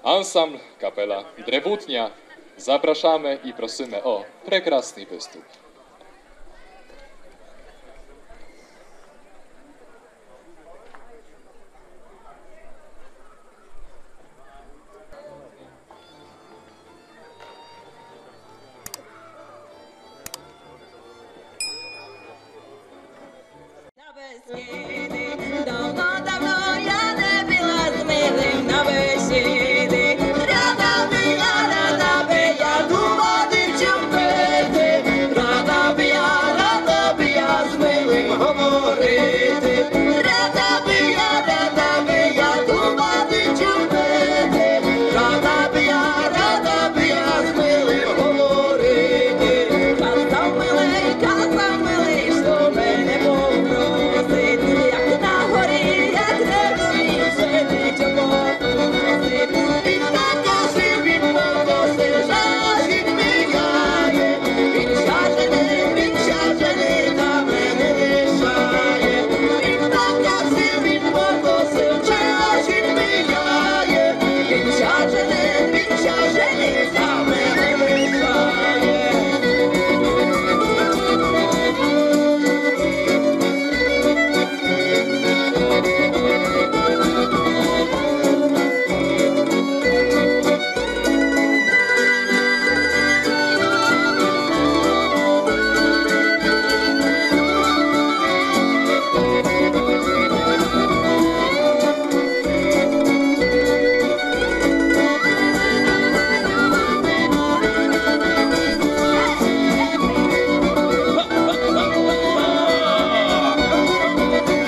Ansambl kapela Drewutnia zapraszamy i prosimy o prekrasny występ. Давно, давно я не була з милим на бесіди. Рада би я дума дівчим пити. Рада би я з милим говорити. Рада би я дума дівчим пити. Рада би я з милим говорити. Казав милий, що мене попросить. Як на горі, як не вже нічого попросить. Він покосив, жажить мігає. Він щажений, та мене лишає. Він покосив, жажить мігає. Він щажений, та мене лишає.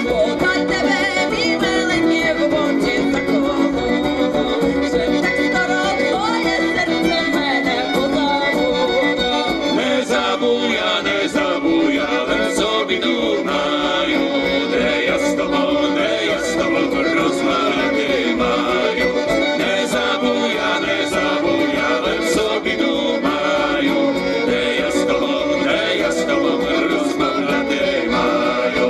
Подай тебе, мій миленький, в очі закололо, щоб так скоро твоє серце мене позабуло. Не забув я, але собі думаю, де я з тобою розмовляти маю. Не забув я, але собі думаю, де я з тобою розмовляти маю.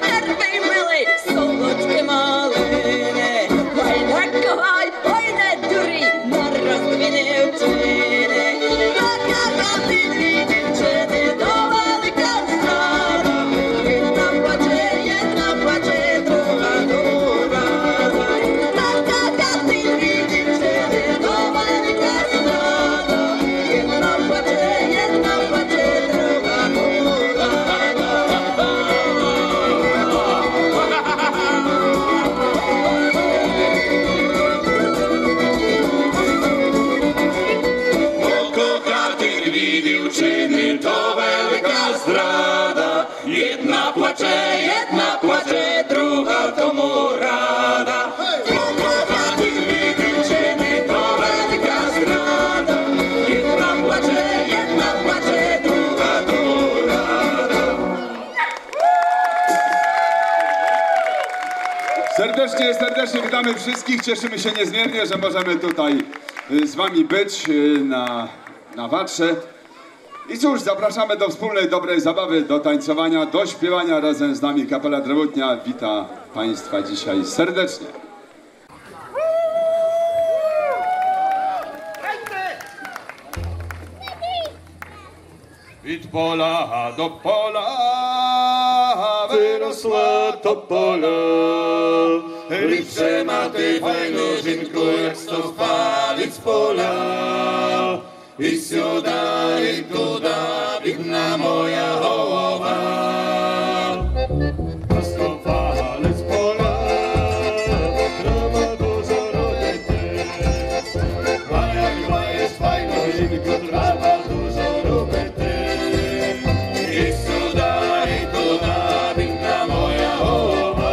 Нервий милий, солодкі малини. Ой, не кохай, ой, не дурій, нараз дві не вчини. Накагати дві дівчини, то велика зрада. Jedna płacze, druga rada. Nakagati дві дівчини, то велика зрада. Jedna płacze, druga rada. Kochati dwie dziewczyny, to wielka zdrada. Jedna płacze, druga tomu rada. Kochati dwie dziewczyny, to wielka zdrada. Jedna płacze, druga tomu rada. Serdecznie witamy wszystkich. Cieszymy się niezmiernie, że możemy tutaj z wami być na Watrze. I cóż, zapraszamy do wspólnej, dobrej zabawy, do tańcowania, do śpiewania razem z nami. Kapela Drewutnia wita państwa dzisiaj serdecznie. Від поля до поля виросла тополя. Ліпше мати файну жінку, як 100 палиць поля. І сюди, і туди бідна моя голова. На 100 палиць поля треба дуже робити. А як маєш файну жінку, треба дуже робити. І сюди, і туди бідна моя голова.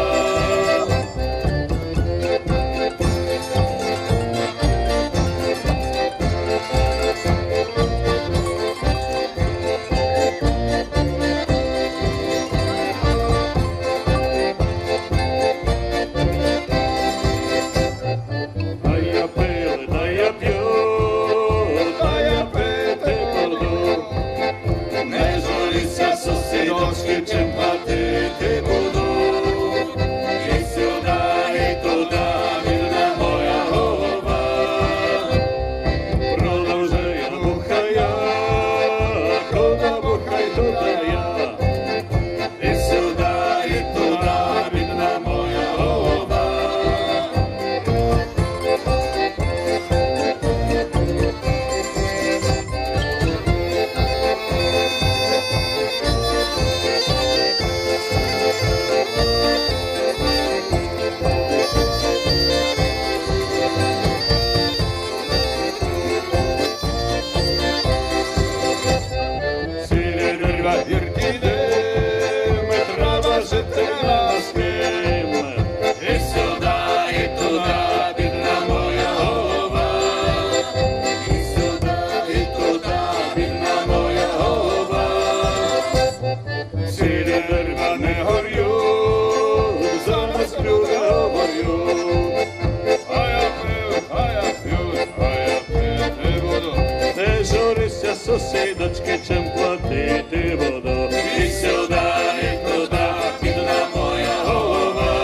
сусідочки, чим платити воду. І сюди, і туди, і туди моя голова.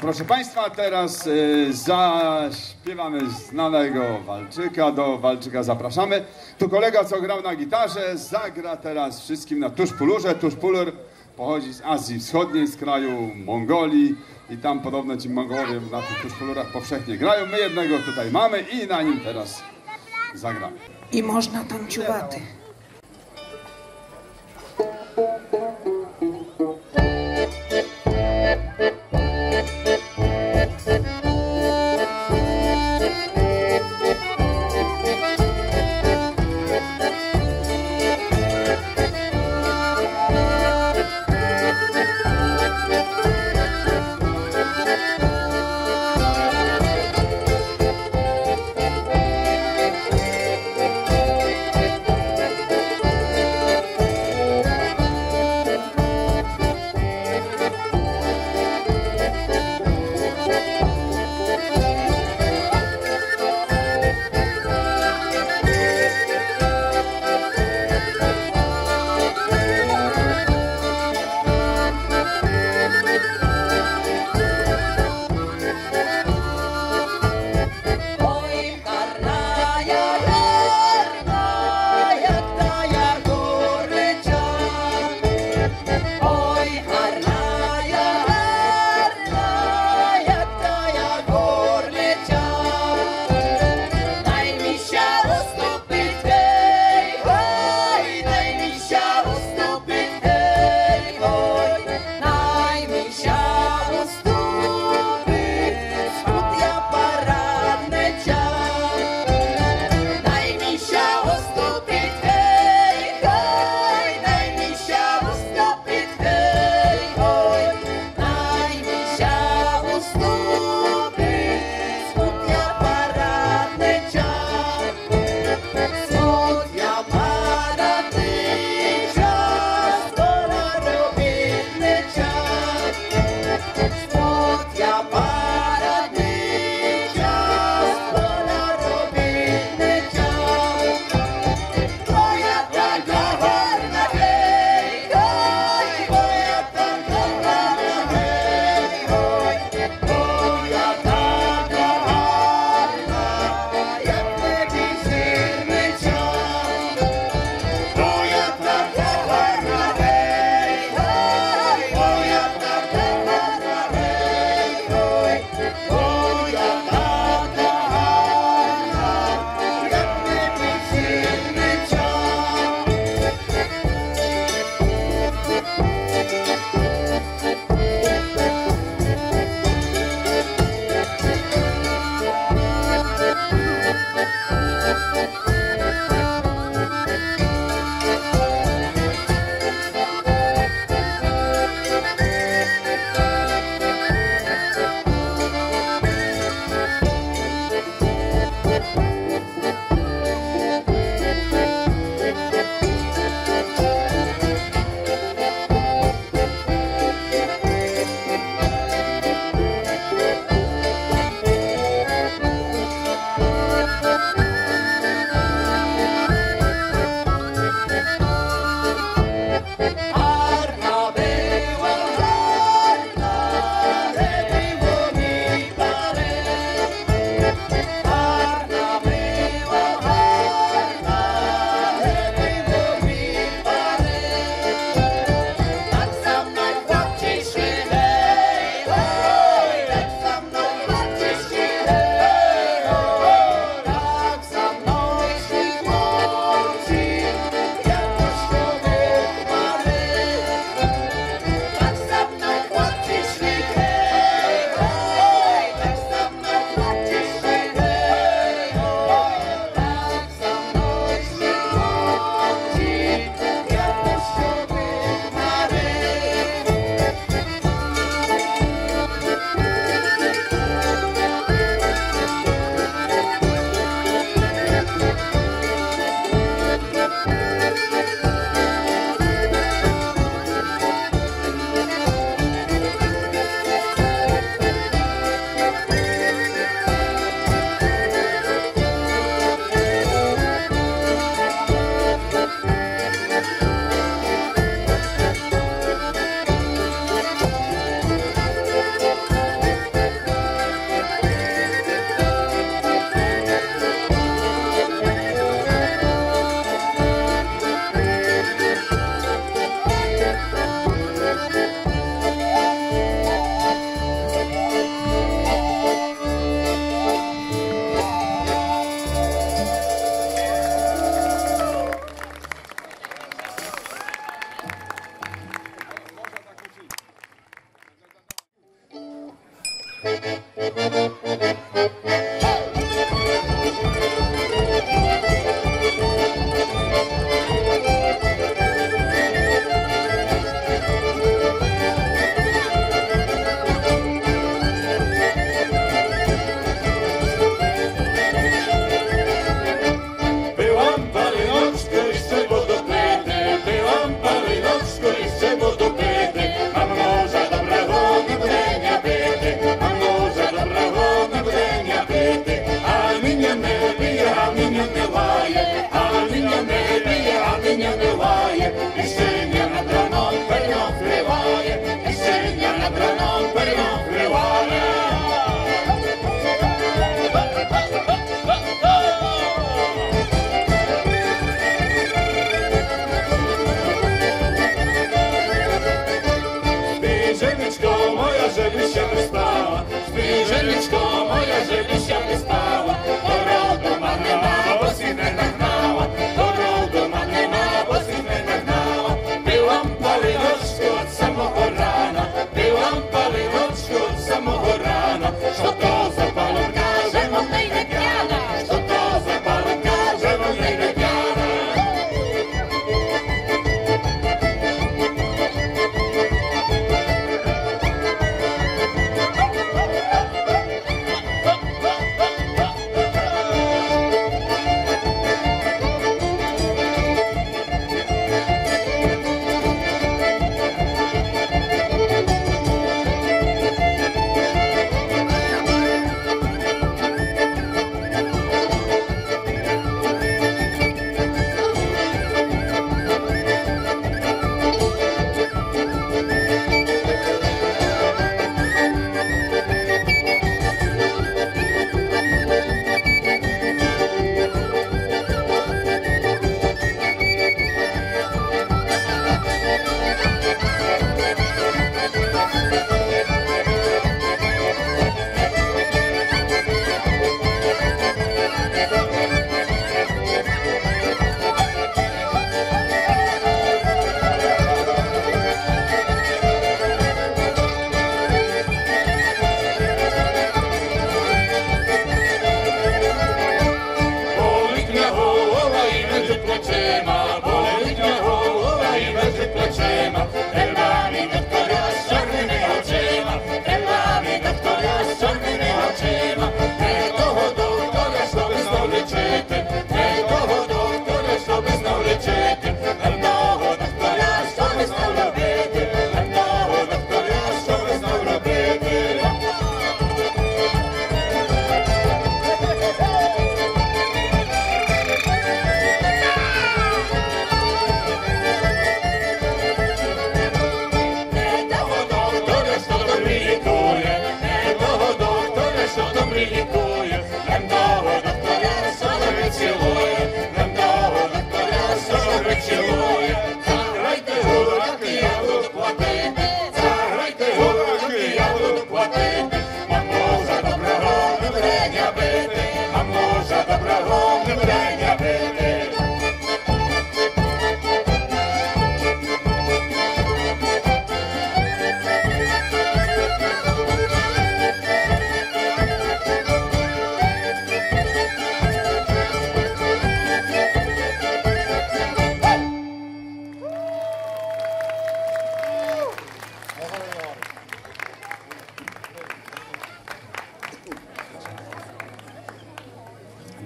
Proszę Państwa, teraz zaśpiewamy znanego walczyka. Do walczyka zapraszamy. Tu kolega, co grał na gitarze, zagra teraz wszystkim na tuszpulurze. Tuszpulur pochodzi z Azji Wschodniej, z kraju Mongolii i tam podobno ci Mongołowie na tych tuszpulurach powszechnie grają. My jednego tutaj mamy i na nim teraz zagramy. I można tańciowaty.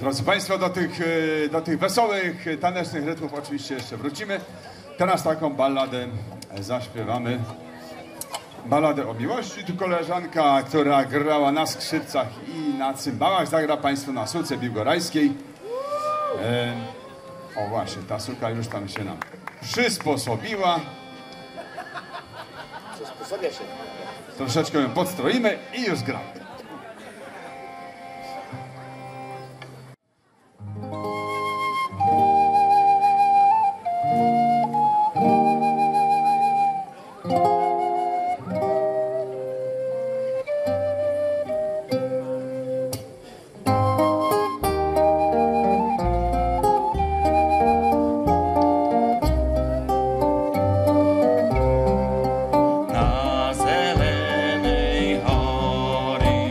Drodzy Państwo, do tych wesołych, tanecznych rytmów oczywiście jeszcze wrócimy. Teraz taką balladę zaśpiewamy. Balladę o miłości. Tu koleżanka, która grała na skrzypcach i na cymbałach, zagra Państwu na suce biłgorajskiej. O właśnie, ta suka już tam się nam przysposobiła. Przysposobia się. Troszeczkę ją podstroimy i już gramy. Na zelenej hory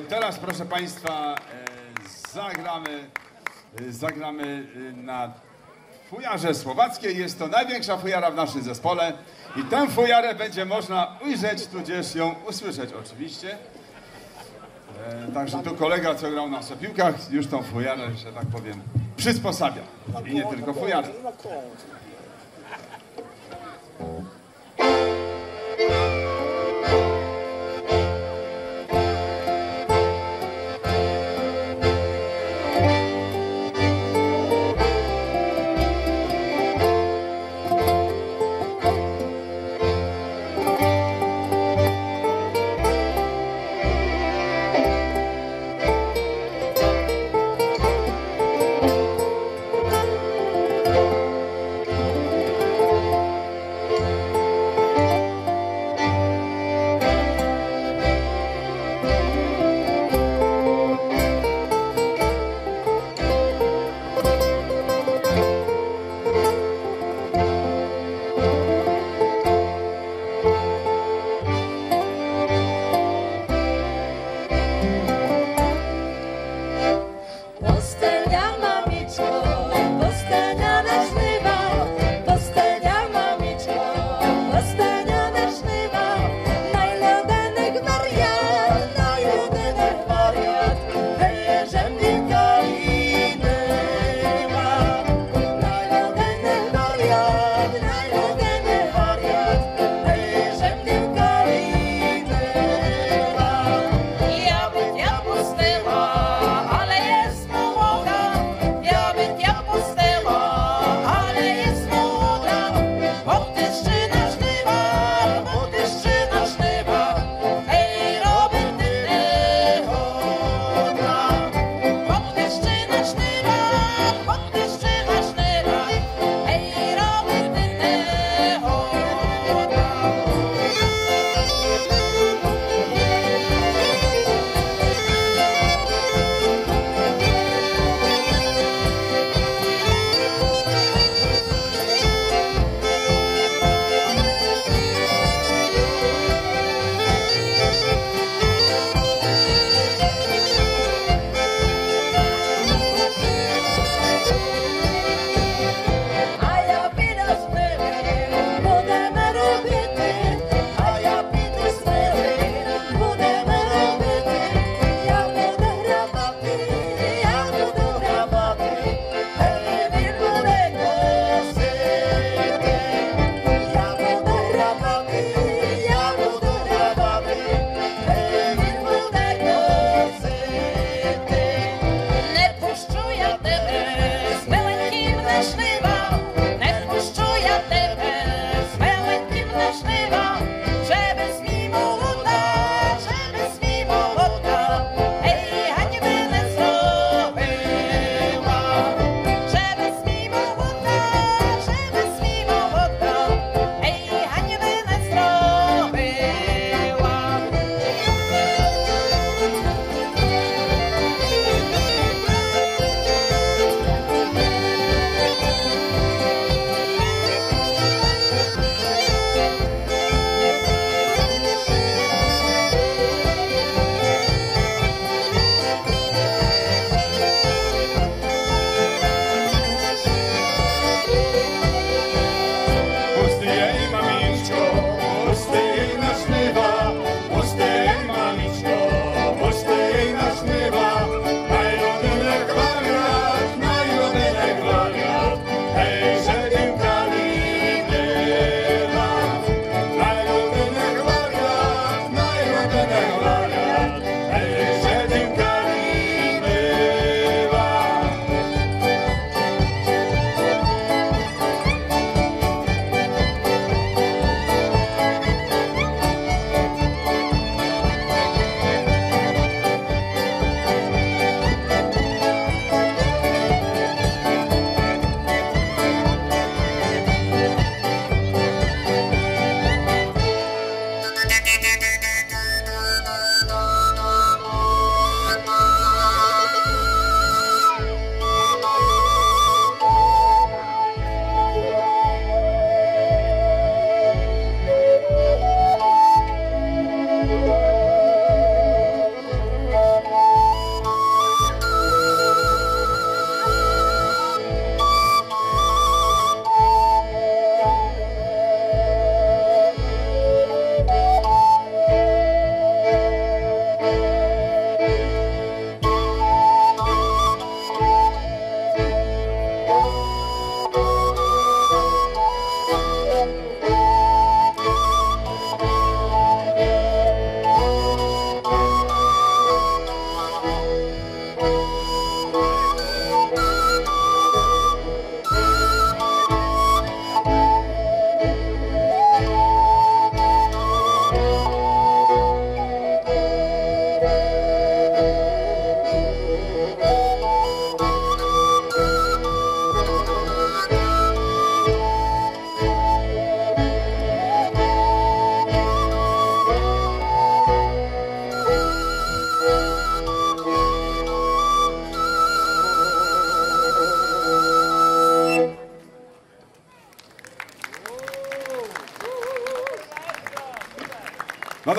Teraz, proszę Państwa, zagramy na fujarze słowackiej. Jest to największa fujara w naszym zespole i tę fujarę będzie można ujrzeć, tudzież ją usłyszeć oczywiście. Także tu kolega, co grał na sopiłkach, już tą fujarę, że tak powiem, przysposabia. I nie tylko fujarę.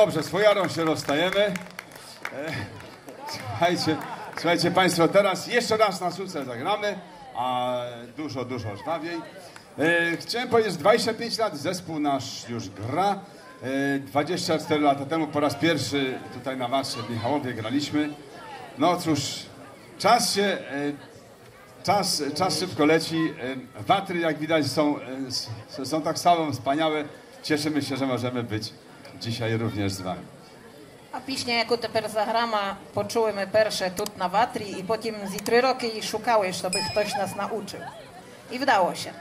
dobrze, z fujarą się rozstajemy. Słuchajcie Państwo, teraz jeszcze raz na suce zagramy, a dużo żwawiej. Chciałem powiedzieć, że 25 lat zespół nasz już gra. 24 lata temu po raz pierwszy tutaj na Watrze w Michałowie graliśmy. No cóż, czas szybko leci. Watry, jak widać, są tak samo wspaniałe. Cieszymy się, że możemy być dzisiaj również z Wami. А пісня, яку тепер заграма, почули ми перше тут на Ватрі, і потім зі 3 роки її шукали, щоб хтось нас научив. І вдалося.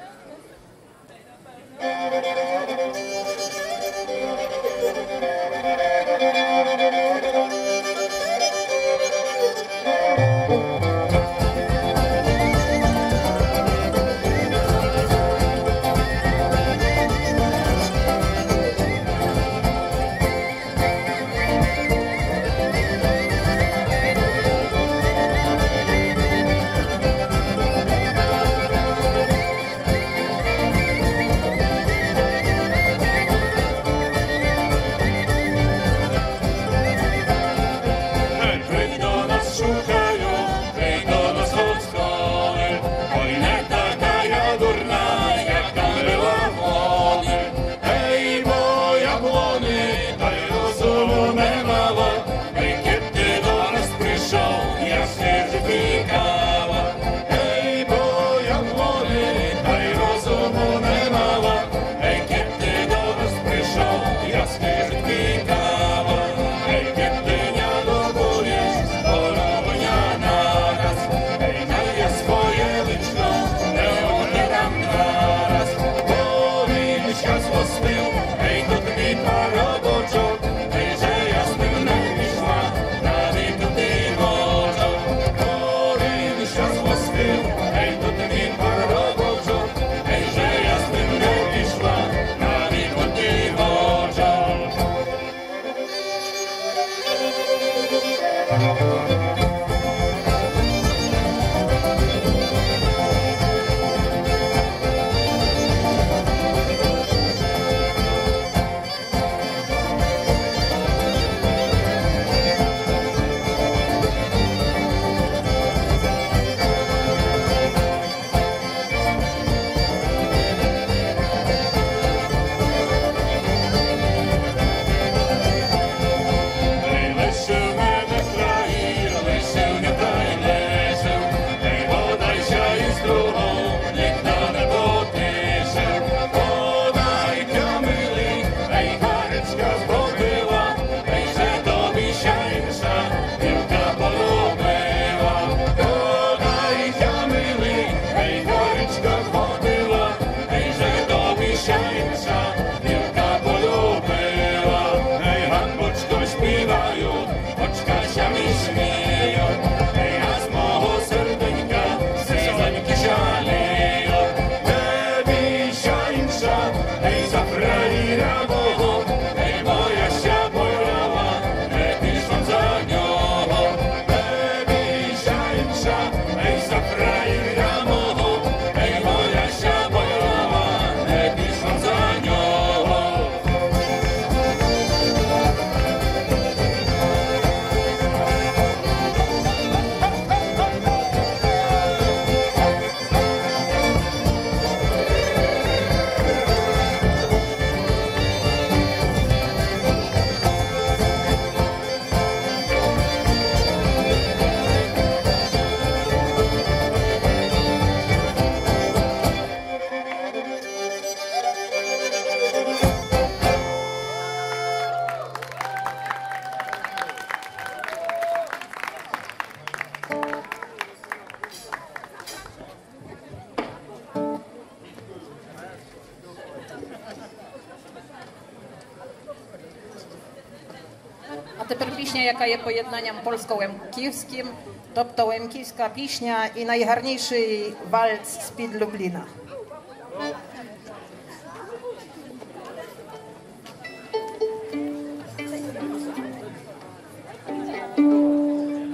Тепер пісня, яка є поєднанням польсько-лемківським, тобто лемківська пісня і найгарніший вальс з-під Любліна.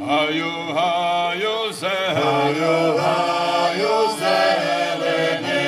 Haju, haju, haju, haju, zelenej.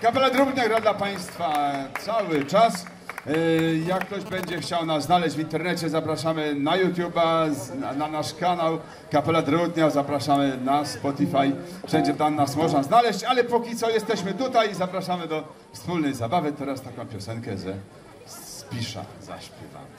Kapela Drobnia gra dla Państwa cały czas. Jak ktoś będzie chciał nas znaleźć w internecie, zapraszamy na YouTube'a, na nasz kanał Kapela Drobnia, zapraszamy na Spotify, wszędzie tam nas można znaleźć, ale póki co jesteśmy tutaj i zapraszamy do wspólnej zabawy. Teraz taką piosenkę ze Spisza zaśpiewamy.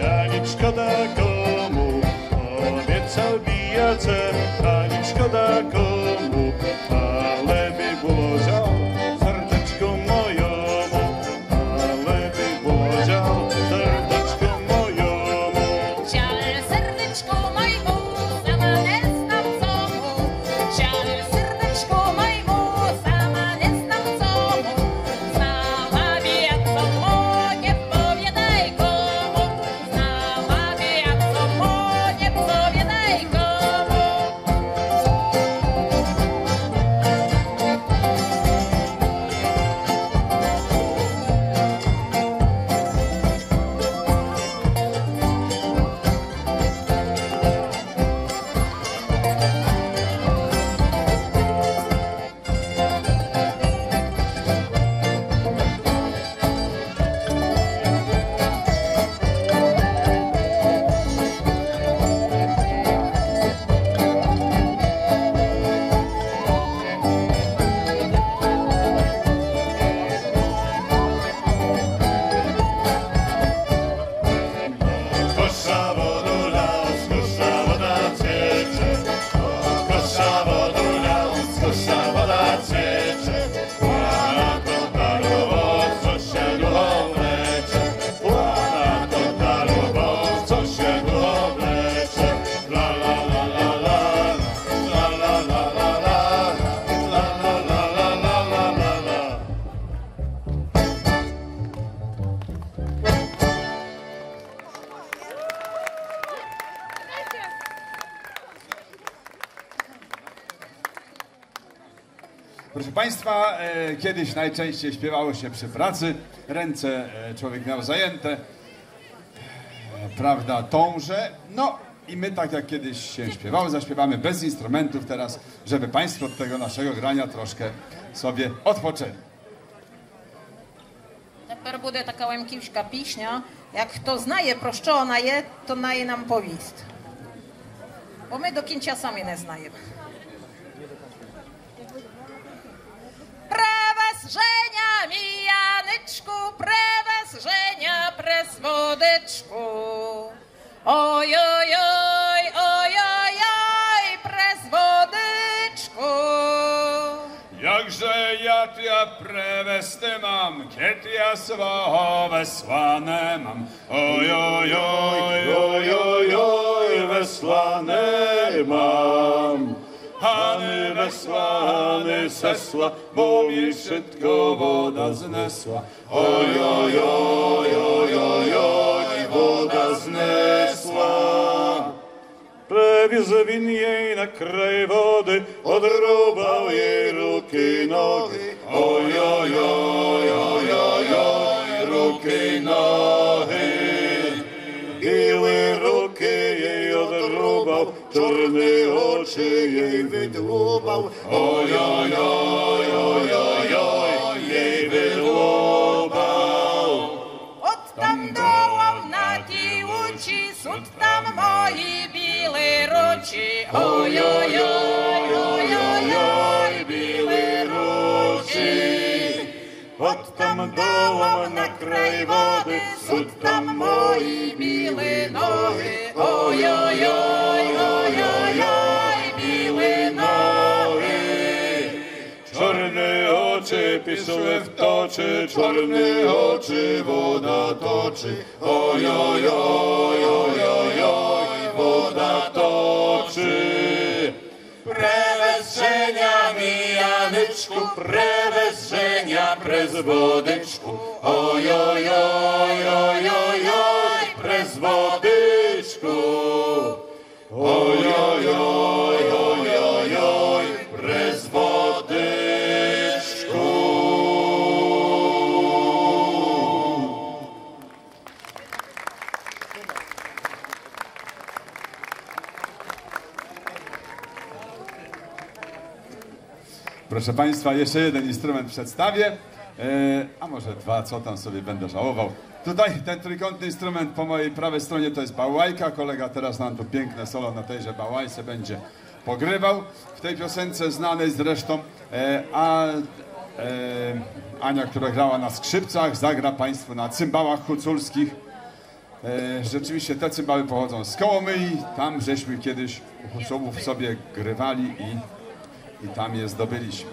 A nic szkoda komu, obiecał bijace, a nic szkoda komu, ale by było żal serdeczku mojemu, ale by było żal serdeczku mojemu. Żal serdeczku mojemu, sama nie znam co mu, żal serdeczku mojemu, sama nie znam co mu, sama wie jak to mu, nie powiadaj komu, sama wie jak to mu, nie powiadaj komu. Kosza wodula, kosza woda ciecze, kosza wodula, kosza woda ciecze, łana to tarowo, co się długo wlecze, łana to tarowo, co się długo wlecze, la la la la la, la la la la la, la la la la la la la. Proszę Państwa, kiedyś najczęściej śpiewało się przy pracy, ręce człowiek miał zajęte, prawda, tąże, no i my tak jak kiedyś się śpiewało, zaśpiewamy bez instrumentów teraz, żeby Państwo od tego naszego grania troszkę sobie odpoczęli. Тепер буде така лемківська пісня. Як хто знає, про що вона є, то неї нам повість. Бо ми до кінця самі не знаємо. Превез Женя, міяничку, превез Женя, прес водичку. Ой-ой-ой, ой-ой-ой, прес водичку. Jakże ja prewesty mam, kiedy ja swo wesłane mam. Oj, oj, oj, oj, oj, oj, wesłane mam. Hany wesła, Hany sesła, bo mi wszystko woda znesła. Oj, oj, oj, oj, oj, oj, woda znesła. Prewiózł win jej na kraj wody, odrubał jej ruki i nogi. Oj, oj, oj, oj, oj, oj, ruki i nogi. Białe ruki jej odrubał, czarne oczy jej wydłubał. Oj, oj, oj, oj, oj, oj, jej wydłubał. От там долом на тій лучі, суд там мої білі ручі. Ой-ой-ой, ой-ой-ой, білі ручі. От там долом на край води, суд там мої білі ноги. Ой-ой-ой, ой-ой-ой, білі ноги. Чорні очі пішли в точі, чорні очі вода точі. Ой-ой-ой, ой-ой-ой, вода точі. Превезення, Яничку, превезення през водичку. Ой-ой-ой, ой-ой-ой, през водичку. Ой-ой-ой, ой-ой-ой, през водичку. Proszę Państwa, jeszcze jeden instrument przedstawię, a może dwa, co tam sobie będę żałował. Tutaj ten trójkątny instrument po mojej prawej stronie to jest bałajka. Kolega teraz nam tu piękne solo na tejże bałajce będzie pogrywał. W tej piosence znanej zresztą, Ania, która grała na skrzypcach, zagra Państwu na cymbałach huculskich. Rzeczywiście te cymbały pochodzą z Kołomyi. Tam żeśmy kiedyś u Huculów sobie grywali i tam je zdobyliśmy.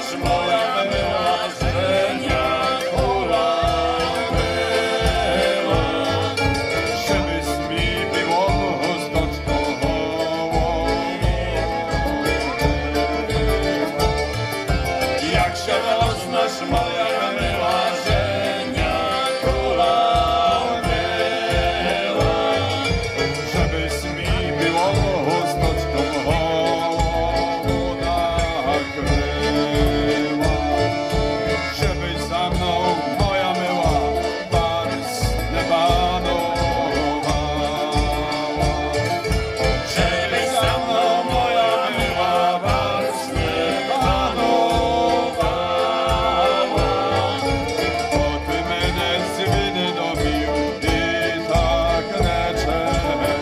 znasz, moja miła, żenia kula była, żebyś mi było chusteczką. Jak się rozznasz, moja miła, żenia kula była, żebyś mi było chusteczką nakryła, żebyś za mną, moja miła, barsne panowała, żebyś za mną, moja miła, barsne panowała, bo ty mnie z winy dobił i tak nie czekała,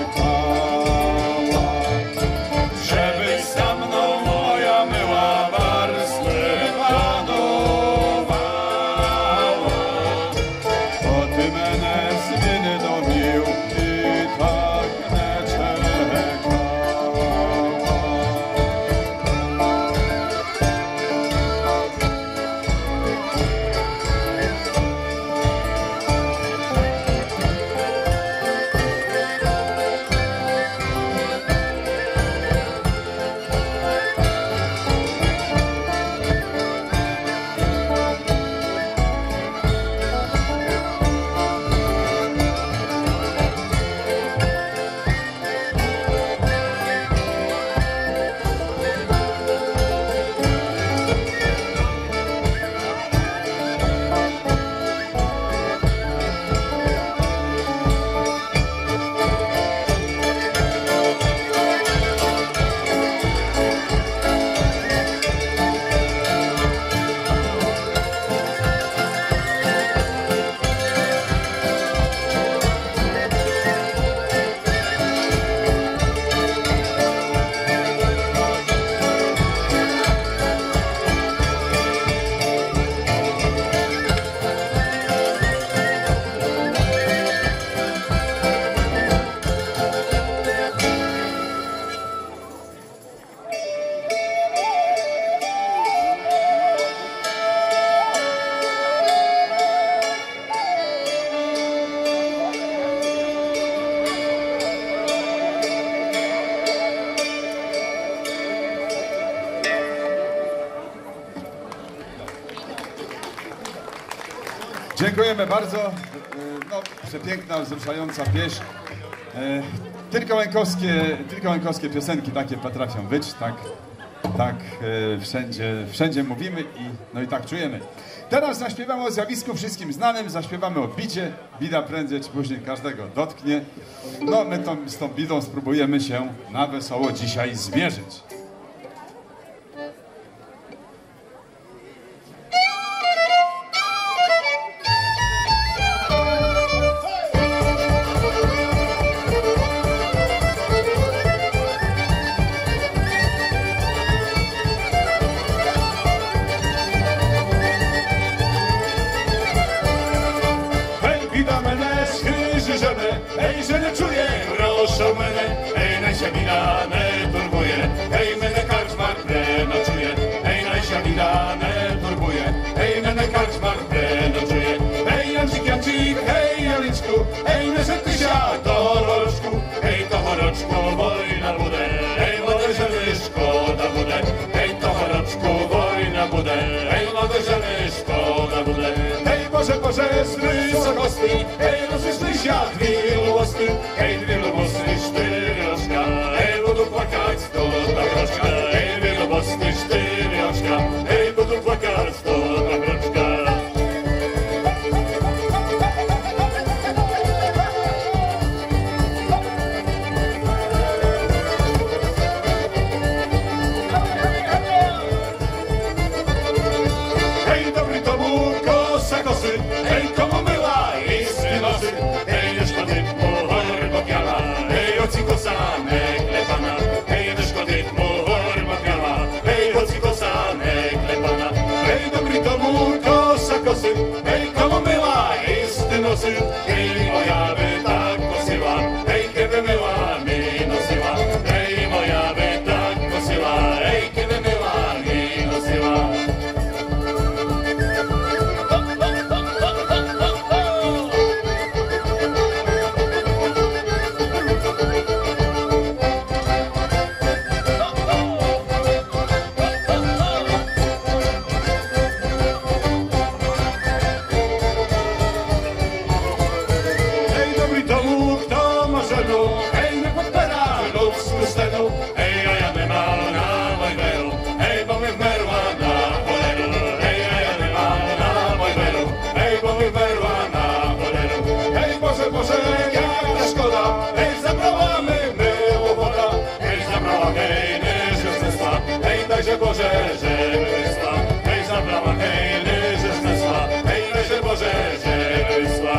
żebyś za mną, moja miła, barsne panowała, bo ty mnie z winy dobił i tak nie czekała. Dziękujemy bardzo. No, przepiękna, wzruszająca pieśń. Tylko łękowskie piosenki takie potrafią być, tak wszędzie mówimy no i tak czujemy. Teraz zaśpiewamy o zjawisku wszystkim znanym, zaśpiewamy o bidzie. Bida prędzej czy później każdego dotknie. No my z tą bidą spróbujemy się na wesoło dzisiaj zmierzyć. Ej, że nie czuję, proszę mnie, ej, najsia wina nie turbuje, ej, mnie karczmar nocuje, ej, najsia wina nie turbuje, ej, mnie karczmar nocuje, ej, Jancik, hej, Jaliczku, ej, nie tysia do choroczku, ej, to choroczku, wojna bude, ej, młode żeny, szkoda bude, ej, to choroczku, wojna bude, ej, młode żeny, szkoda bude, ej, Boże, z wysokosti, ej, rozwyższy się dwie lubosty, ej, dwie lubosty, cztery oczka, ej, budu płakać, to tak roczka, ej, dwie lubosty, cztery oczka, ej, budu płakać, to tak roczka. Ej, dobry to był kosa kosy, ej, komu myła i synosy, ej, nie szkody mu hory popiala, ej, oci kosa me klepana, ej, nie szkody mu hory Boże, żeby wysła, hej, zabrała, hej, leże znesła, hej, leże Boże, żeby wysła.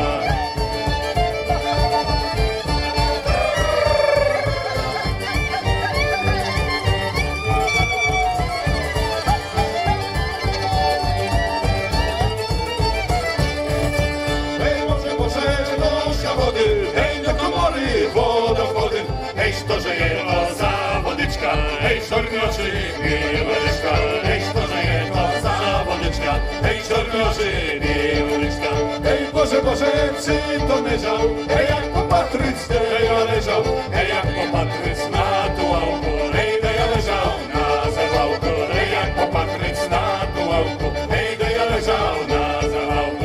Hej, Boże, Boże, nośka wody, hej, do komory, wodowody, hej, to, że jedno za wodyczka, hej, czarny oczy, nie wodyczka, hej, to, że jedno za wodyczka, hej, czarny oczy, nie wodyczka. Hej, Boże, Boże, czy to leżał, hej, jak popatryc, hej, ja leżał, hej, jak popatryc na tułałku, hej, ja leżał na zawałku, hej, jak popatryc na tułałku, hej, ja leżał na zawałku.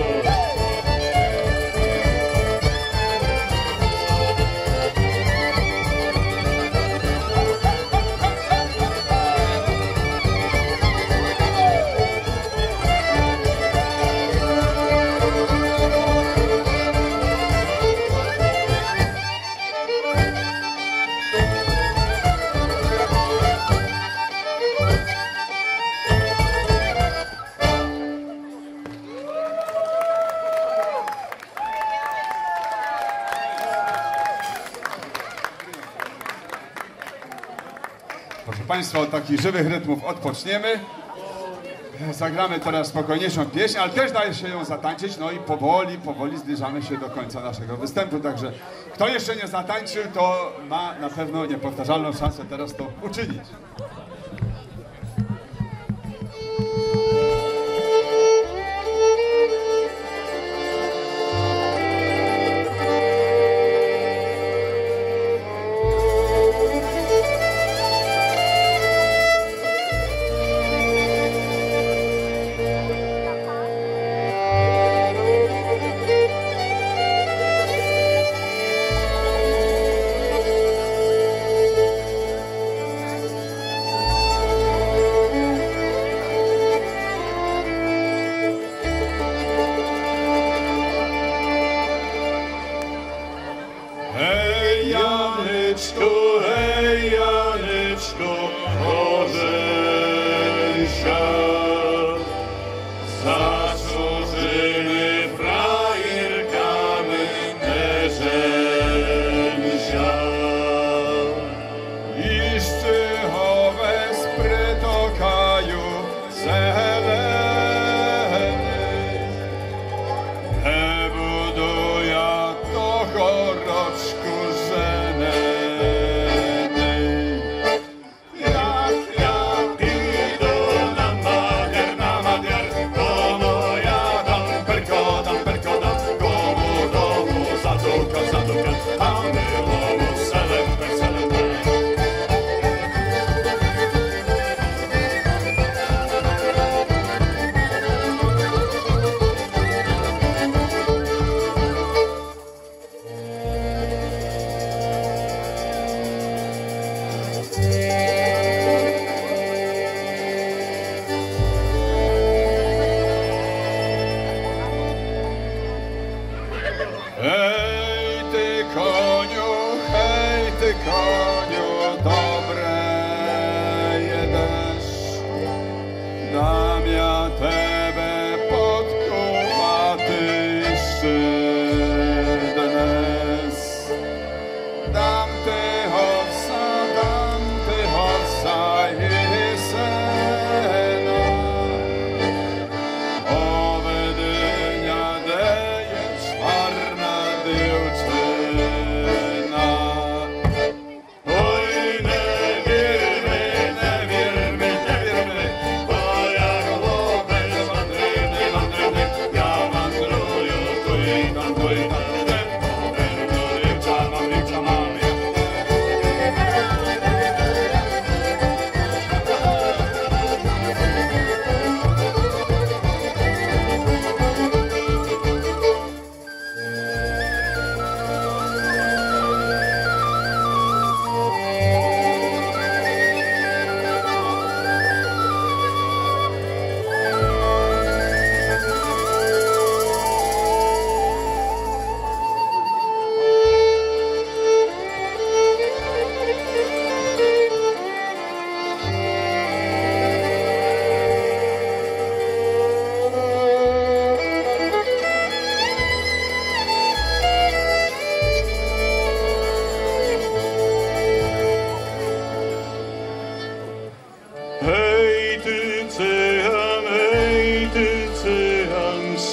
Proszę Państwa, od takich żywych rytmów odpoczniemy. Zagramy teraz spokojniejszą pieśń, ale też daje się ją zatańczyć, no i powoli zbliżamy się do końca naszego występu, także kto jeszcze nie zatańczył, to ma na pewno niepowtarzalną szansę teraz to uczynić.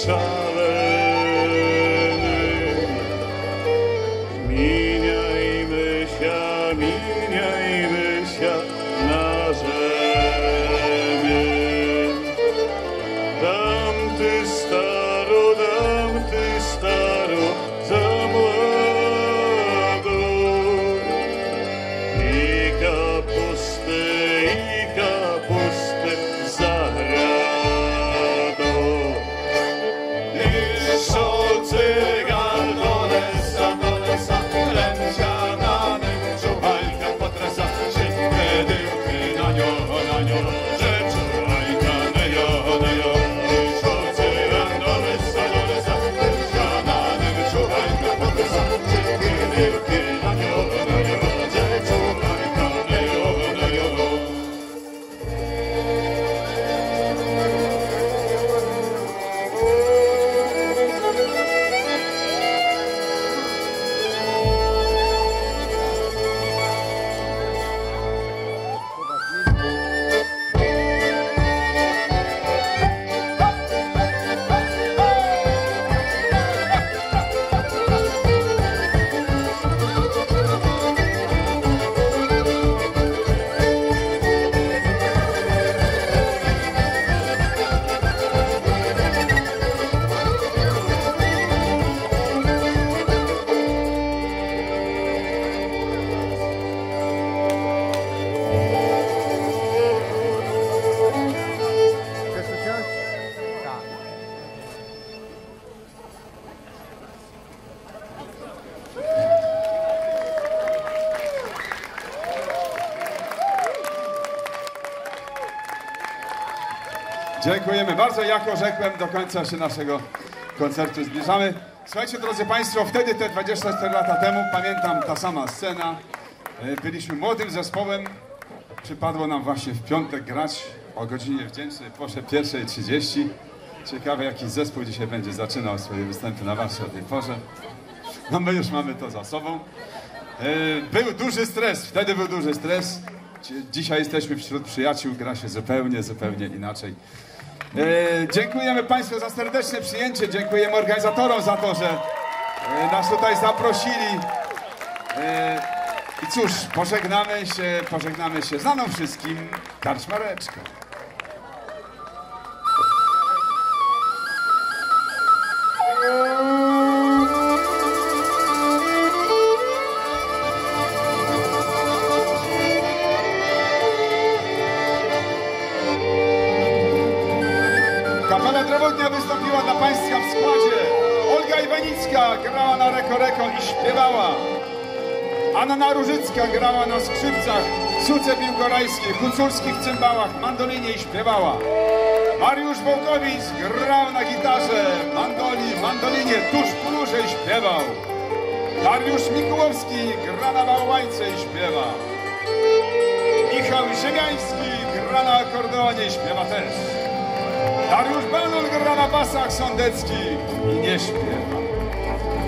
szalenym. Miniajmy się na rzemie. Dam ty staro, za młodą. I kapustę za radą. I szolcy gardolesa, lęciananem, czuwajka potresa, wszystkie dyłki na nią, że czuwajka na nią. I szolcy gardolesa, lęciananem, czuwajka potresa, wszystkie dyłki na nią, że czuwajka na nią. Dziękujemy bardzo. Jak orzekłem, do końca się naszego koncertu zbliżamy. Słuchajcie, drodzy Państwo, wtedy te 24 lata temu, pamiętam, ta sama scena. Byliśmy młodym zespołem. Przypadło nam właśnie w piątek grać o godzinie wdzięcznej, proszę, 1:30. Ciekawe, jaki zespół dzisiaj będzie zaczynał swoje występy na Warszy o tej porze. No my już mamy to za sobą. Był duży stres, wtedy był duży stres. Dzisiaj jesteśmy wśród przyjaciół, gra się zupełnie inaczej. Dziękujemy Państwu za serdeczne przyjęcie, dziękujemy organizatorom za to, że nas tutaj zaprosili. I cóż, pożegnamy się znaną wszystkim karczmareczką. Kapela Drewotnia wystąpiła dla Państwa w składzie. Olga Iwanicka grała na reko i śpiewała. Anna Różycka grała na skrzypcach, suce biłgorajskie, Huculski w cymbałach, mandolinie i śpiewała. Mariusz Wołkowicz grał na gitarze, mandolinie, tuż w chórze i śpiewał. Dariusz Mikułowski gra na bałwańce i śpiewa. Michał Ziemiański gra na akordeonie i śpiewa też. Dariusz Banul gra na basach sądeckich i nie śpiewa.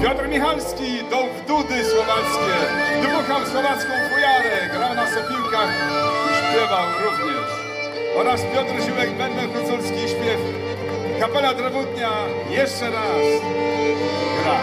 Piotr Michalski do wdudy słowackie, dmuchał słowacką fujarę, grał na sopiłkach i śpiewał również. Oraz Piotr Ziłek, bęben huculski i śpiew. Kapela Drewutnia jeszcze raz gra.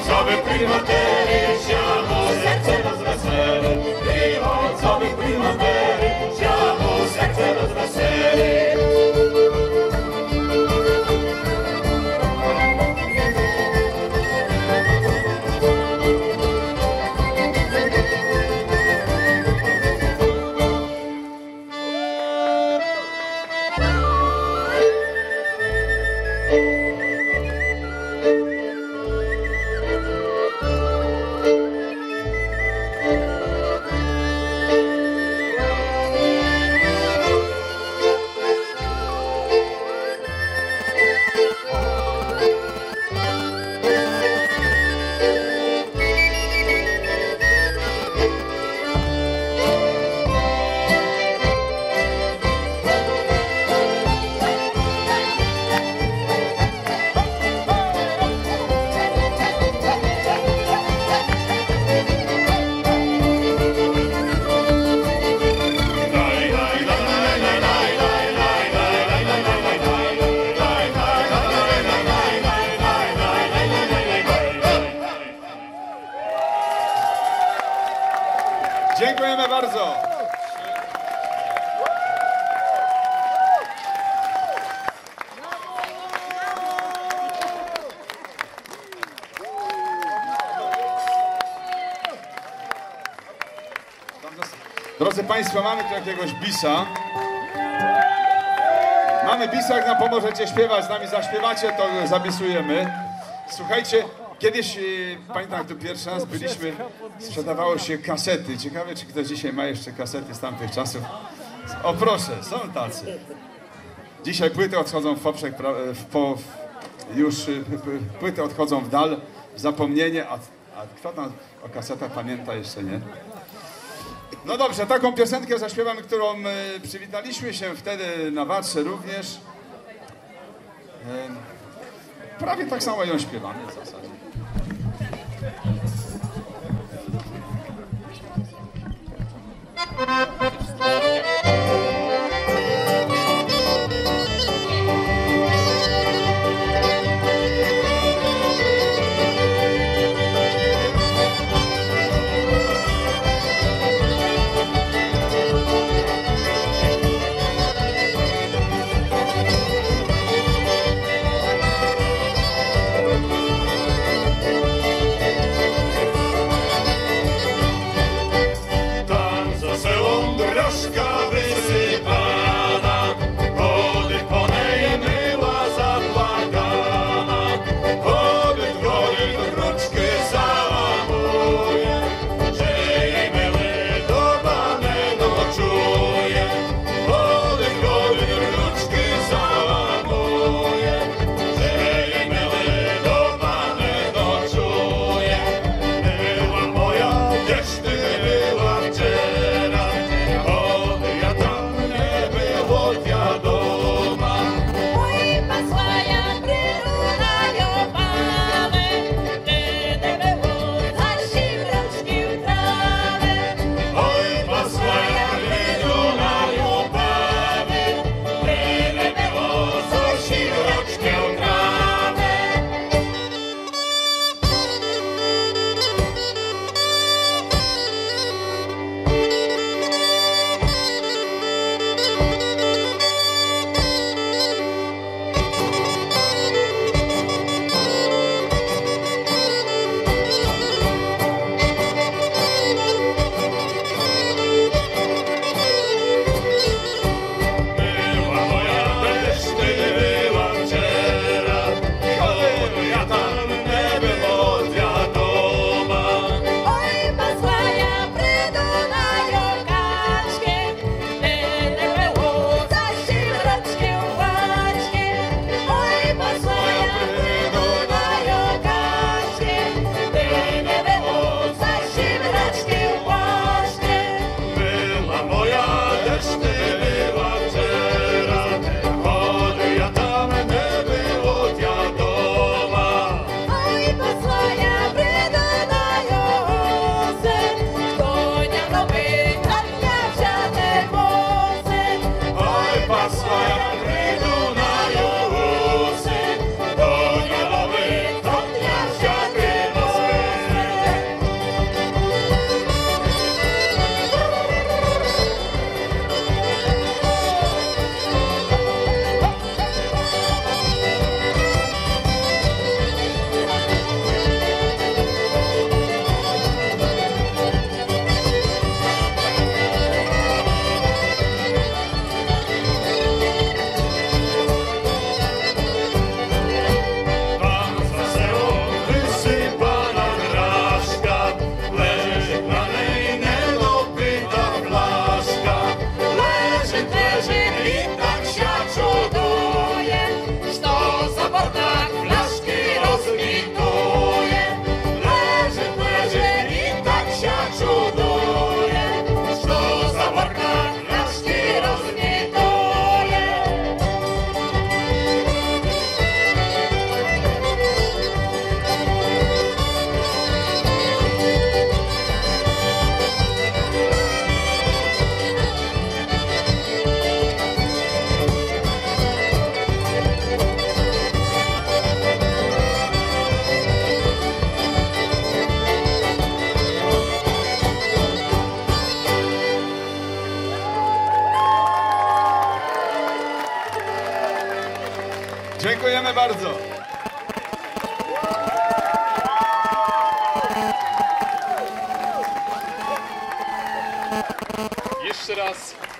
ojcowy primatery, siamo serce rozweseli. I ojcowy primatery, siamo serce rozweseli. Dziękujemy bardzo. Drodzy Państwo, mamy tu jakiegoś bisa. Mamy bisa, jak nam pomożecie śpiewać, z nami zaśpiewacie, to zapisujemy. Słuchajcie, kiedyś, pamiętam, jak tu pierwszy raz byliśmy, sprzedawało się kasety. Ciekawe, czy ktoś dzisiaj ma jeszcze kasety z tamtych czasów. O proszę, są tacy. Dzisiaj płyty odchodzą w poprzek, już płyty odchodzą w dal, w zapomnienie, a kto tam o kasetach pamięta jeszcze, nie? No dobrze, taką piosenkę zaśpiewamy, którą przywitaliśmy się wtedy na Watrze również. Prawie tak samo ją śpiewamy w zasadzie.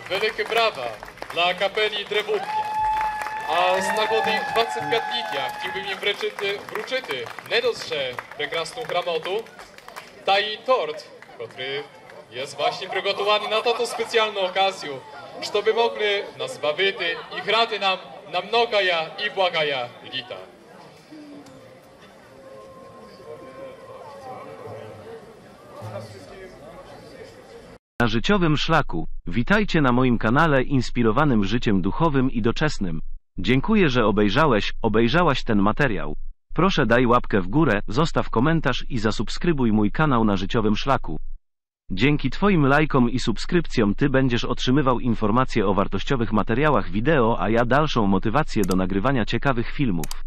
Велике brawa dla kapeli Drewutnia. А з нагоди 25-ліття хотів би їм вручити не лише прекрасну грамоту, та й торт, який є właśnie przygotowany na taką specjalną okazję, żeby mogli nas bawić i grać nam na mnogaja i błagaja lita. Na życiowym szlaku. Witajcie na moim kanale inspirowanym życiem duchowym i doczesnym. Dziękuję, że obejrzałaś ten materiał. Proszę daj łapkę w górę, zostaw komentarz i zasubskrybuj mój kanał na życiowym szlaku. Dzięki Twoim lajkom i subskrypcjom Ty będziesz otrzymywał informacje o wartościowych materiałach wideo, a ja dalszą motywację do nagrywania ciekawych filmów.